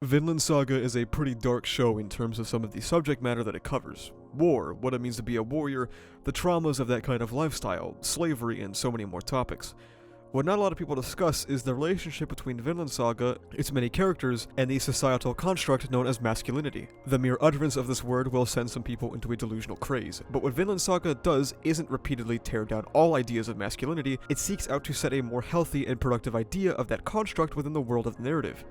Vinland Saga is a pretty dark show in terms of some of the subject matter that it covers. War, what it means to be a warrior, the traumas of that kind of lifestyle, slavery, and so many more topics. What not a lot of people discuss is the relationship between Vinland Saga, its many characters, and the societal construct known as masculinity. The mere utterance of this word will send some people into a delusional craze, but what Vinland Saga does isn't repeatedly tear down all ideas of masculinity, it seeks out to set a more healthy and productive idea of that construct within the world of the narrative.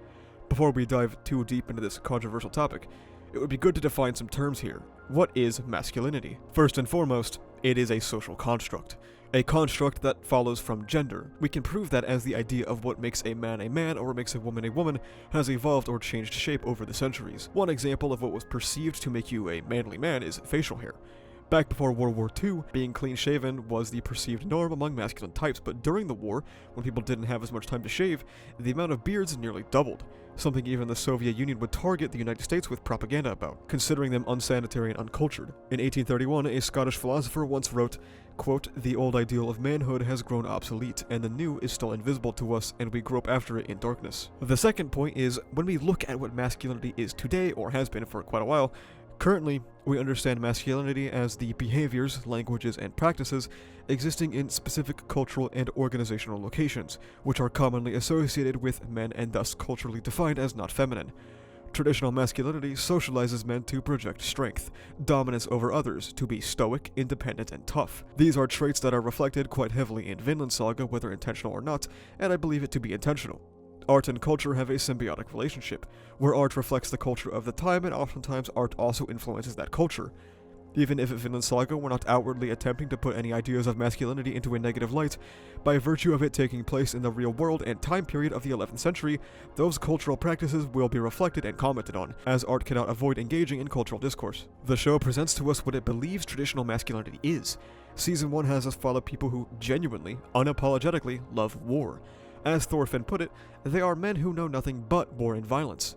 Before we dive too deep into this controversial topic, it would be good to define some terms here. What is masculinity? First and foremost, it is a social construct. A construct that follows from gender. We can prove that as the idea of what makes a man or makes a woman has evolved or changed shape over the centuries. One example of what was perceived to make you a manly man is facial hair. Back before World War II, being clean-shaven was the perceived norm among masculine types, but during the war, when people didn't have as much time to shave, the amount of beards nearly doubled, something even the Soviet Union would target the United States with propaganda about, considering them unsanitary and uncultured. In 1831, a Scottish philosopher once wrote, quote, "The old ideal of manhood has grown obsolete, and the new is still invisible to us, and we grope after it in darkness." The second point is, when we look at what masculinity is today, or has been for quite a while, currently, we understand masculinity as the behaviors, languages, and practices existing in specific cultural and organizational locations, which are commonly associated with men and thus culturally defined as not feminine. Traditional masculinity socializes men to project strength, dominance over others, to be stoic, independent, and tough. These are traits that are reflected quite heavily in Vinland Saga, whether intentional or not, and I believe it to be intentional. Art and culture have a symbiotic relationship, where art reflects the culture of the time and oftentimes art also influences that culture. Even if Vinland Saga were not outwardly attempting to put any ideas of masculinity into a negative light, by virtue of it taking place in the real world and time period of the 11th century, those cultural practices will be reflected and commented on, as art cannot avoid engaging in cultural discourse. The show presents to us what it believes traditional masculinity is. Season 1 has us follow people who genuinely, unapologetically love war. As Thorfinn put it, they are men who know nothing but war and violence.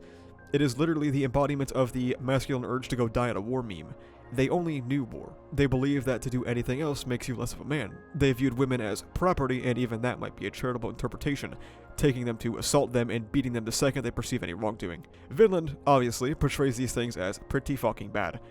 It is literally the embodiment of the masculine urge to go die at a war meme. They only knew war. They believe that to do anything else makes you less of a man. They viewed women as property, and even that might be a charitable interpretation, taking them to assault them and beating them the second they perceive any wrongdoing. Vinland, obviously, portrays these things as pretty fucking bad.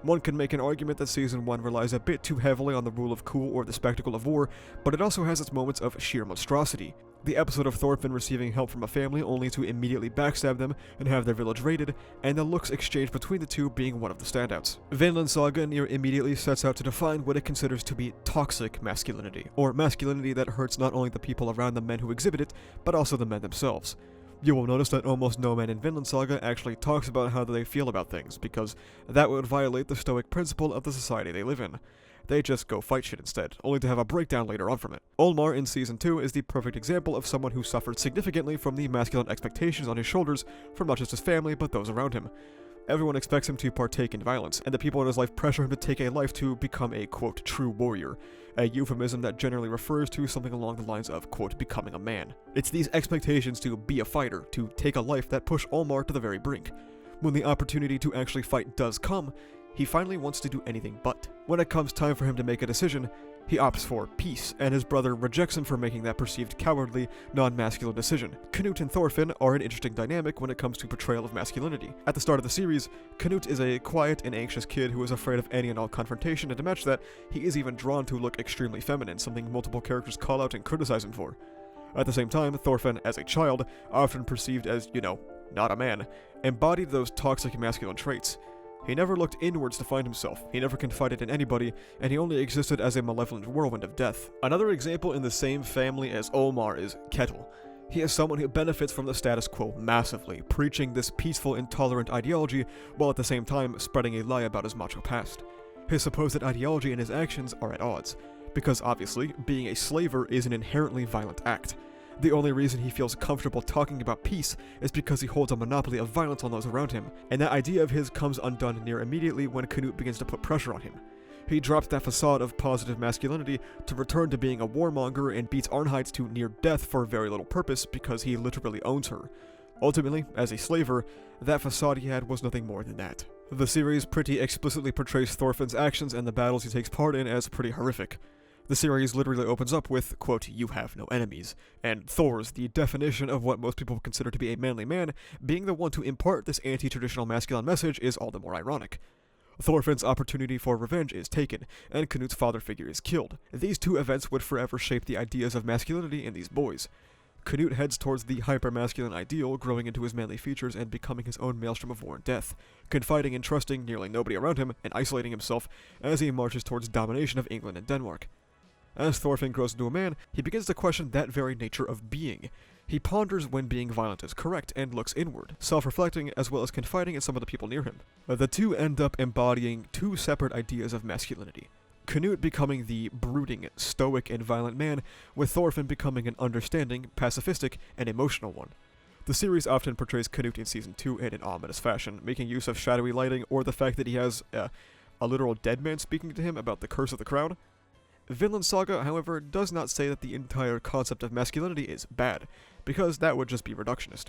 One can make an argument that Season 1 relies a bit too heavily on the rule of cool or the spectacle of war, but it also has its moments of sheer monstrosity. The episode of Thorfinn receiving help from a family only to immediately backstab them and have their village raided, and the looks exchanged between the two being one of the standouts. Vinland Saga near immediately sets out to define what it considers to be toxic masculinity, or masculinity that hurts not only the people around the men who exhibit it, but also the men themselves. You will notice that almost no man in Vinland Saga actually talks about how they feel about things, because that would violate the stoic principle of the society they live in. They just go fight shit instead, only to have a breakdown later on from it. Olmar in Season 2 is the perfect example of someone who suffered significantly from the masculine expectations on his shoulders from not just his family, but those around him. Everyone expects him to partake in violence, and the people in his life pressure him to take a life to become a, quote, true warrior, a euphemism that generally refers to something along the lines of, quote, becoming a man. It's these expectations to be a fighter, to take a life, that push Olmar to the very brink. When the opportunity to actually fight does come, he finally wants to do anything but. When it comes time for him to make a decision, he opts for peace, and his brother rejects him for making that perceived cowardly, non-masculine decision. Canute and Thorfinn are an interesting dynamic when it comes to portrayal of masculinity. At the start of the series, Canute is a quiet and anxious kid who is afraid of any and all confrontation, and to match that, he is even drawn to look extremely feminine, something multiple characters call out and criticize him for. At the same time, Thorfinn, as a child, often perceived as, not a man, embodied those toxic masculine traits. He never looked inwards to find himself, he never confided in anybody, and he only existed as a malevolent whirlwind of death. Another example in the same family as Olmar is Ketil. He is someone who benefits from the status quo massively, preaching this peaceful, intolerant ideology, while at the same time spreading a lie about his macho past. His supposed ideology and his actions are at odds, because obviously, being a slaver is an inherently violent act. The only reason he feels comfortable talking about peace is because he holds a monopoly of violence on those around him, and that idea of his comes undone near immediately when Canute begins to put pressure on him. He drops that facade of positive masculinity to return to being a warmonger and beats Arnheid to near death for very little purpose because he literally owns her. Ultimately, as a slaver, that facade he had was nothing more than that. The series pretty explicitly portrays Thorfinn's actions and the battles he takes part in as pretty horrific. The series literally opens up with, quote, "You have no enemies," and Thor's, the definition of what most people consider to be a manly man, being the one to impart this anti-traditional masculine message is all the more ironic. Thorfinn's opportunity for revenge is taken, and Canute's father figure is killed. These two events would forever shape the ideas of masculinity in these boys. Canute heads towards the hyper-masculine ideal, growing into his manly features and becoming his own maelstrom of war and death, confiding and trusting nearly nobody around him and isolating himself as he marches towards domination of England and Denmark. As Thorfinn grows into a man, he begins to question that very nature of being. He ponders when being violent is correct and looks inward, self-reflecting as well as confiding in some of the people near him. The two end up embodying two separate ideas of masculinity. Canute becoming the brooding, stoic, and violent man, with Thorfinn becoming an understanding, pacifistic, and emotional one. The series often portrays Canute in Season 2 in an ominous fashion, making use of shadowy lighting or the fact that he has a literal dead man speaking to him about the curse of the crowd. Vinland Saga, however, does not say that the entire concept of masculinity is bad, because that would just be reductionist.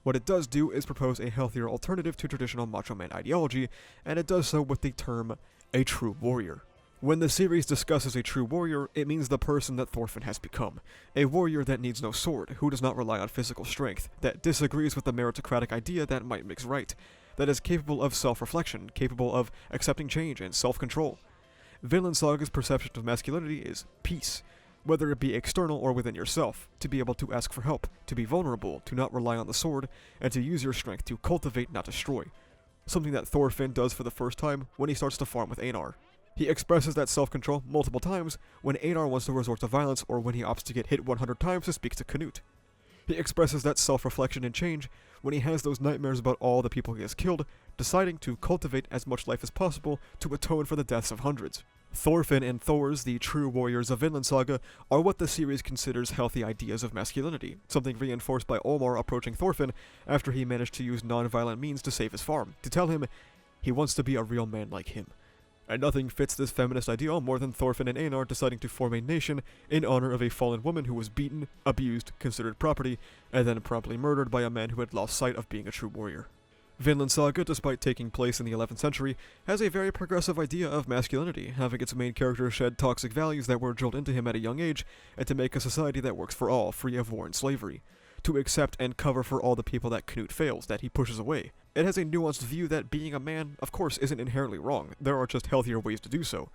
What it does do is propose a healthier alternative to traditional macho man ideology, and it does so with the term, a true warrior. When the series discusses a true warrior, it means the person that Thorfinn has become. A warrior that needs no sword, who does not rely on physical strength, that disagrees with the meritocratic idea that might makes right, that is capable of self-reflection, capable of accepting change and self-control. Vinland Saga's perception of masculinity is peace, whether it be external or within yourself, to be able to ask for help, to be vulnerable, to not rely on the sword, and to use your strength to cultivate, not destroy. Something that Thorfinn does for the first time when he starts to farm with Einar. He expresses that self-control multiple times when Einar wants to resort to violence or when he opts to get hit 100 times to speak to Canute. He expresses that self-reflection and change when he has those nightmares about all the people he has killed, deciding to cultivate as much life as possible to atone for the deaths of hundreds. Thorfinn and Thor's, the true warriors of Vinland Saga, are what the series considers healthy ideas of masculinity, something reinforced by Olmar approaching Thorfinn after he managed to use non-violent means to save his farm, to tell him he wants to be a real man like him. And nothing fits this feminist ideal more than Thorfinn and Einar deciding to form a nation in honor of a fallen woman who was beaten, abused, considered property, and then promptly murdered by a man who had lost sight of being a true warrior. Vinland Saga, despite taking place in the 11th century, has a very progressive idea of masculinity, having its main character shed toxic values that were drilled into him at a young age, and to make a society that works for all, free of war and slavery. To accept and cover for all the people that Canute fails, that he pushes away. It has a nuanced view that being a man, of course, isn't inherently wrong. There are just healthier ways to do so.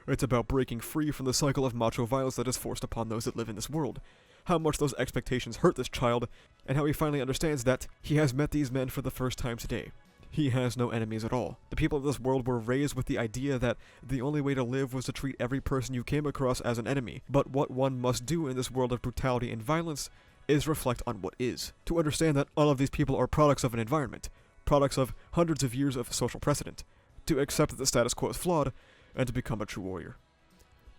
It's about breaking free from the cycle of macho violence that is forced upon those that live in this world. How much those expectations hurt this child, and how he finally understands that he has met these men for the first time today. He has no enemies at all. The people of this world were raised with the idea that the only way to live was to treat every person you came across as an enemy. But what one must do in this world of brutality and violence is reflect on what is. To understand that all of these people are products of an environment, products of hundreds of years of social precedent. To accept that the status quo is flawed, and to become a true warrior.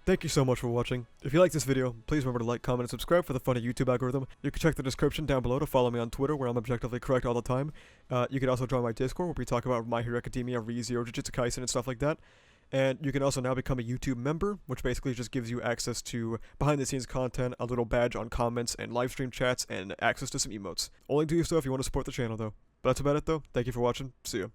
Thank you so much for watching. If you like this video, please remember to like, comment, and subscribe for the funny YouTube algorithm. You can check the description down below to follow me on Twitter, where I'm objectively correct all the time. You can also join my Discord, where we talk about My Hero Academia, ReZero, Jujutsu Kaisen, and stuff like that. And you can also now become a YouTube member, which basically just gives you access to behind-the-scenes content, a little badge on comments, and live stream chats, and access to some emotes. Only do so if you want to support the channel, though. But that's about it, though. Thank you for watching. See ya.